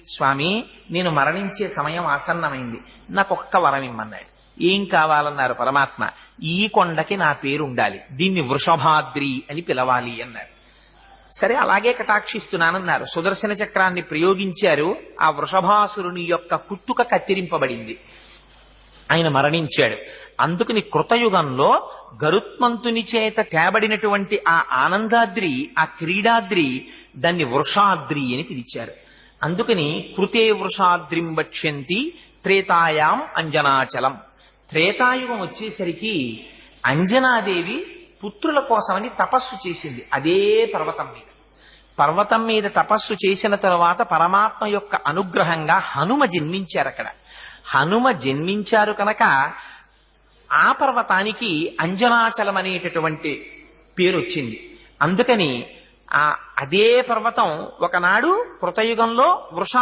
స్వామి, నేను మరణించే సమయం ఆసన్నమైంది, నాకొక్క వరం ఇమ్మన్నాడు. ఏం కావాలన్నారు పరమాత్మ? ఈ కొండకి నా పేరు ఉండాలి, దీన్ని వృషభాద్రి అని పిలవాలి అన్నారు. సరే, అలాగే కటాక్షిస్తున్నానన్నారు. సుదర్శన చక్రాన్ని ప్రయోగించారు. ఆ వృషభాసురుని యొక్క కుత్తుక కత్తిరింపబడింది. ఆయన మరణించాడు. అందుకని కృతయుగంలో గరుత్మంతుని చేత తేబడినటువంటి ఆ ఆనందాద్రి, ఆ క్రీడాద్రి, దాన్ని వృషాద్రి అని పిలిచారు. అందుకని కృతే వృషాద్రిం వక్ష్యంతి త్రేతాయాం అంజనాచలం. త్రేతాయుగం వచ్చేసరికి అంజనాదేవి పుత్రుల కోసమని తపస్సు చేసింది అదే పర్వతం మీద. పర్వతం మీద తపస్సు చేసిన తరువాత పరమాత్మ యొక్క అనుగ్రహంగా హనుమ జన్మించారు అక్కడ. హనుమ జన్మించారు కనుక ఆ పర్వతానికి అంజనాచలం అనేటటువంటి పేరు వచ్చింది. అందుకని అదే పర్వతం ఒకనాడు కృతయుగంలో వృషా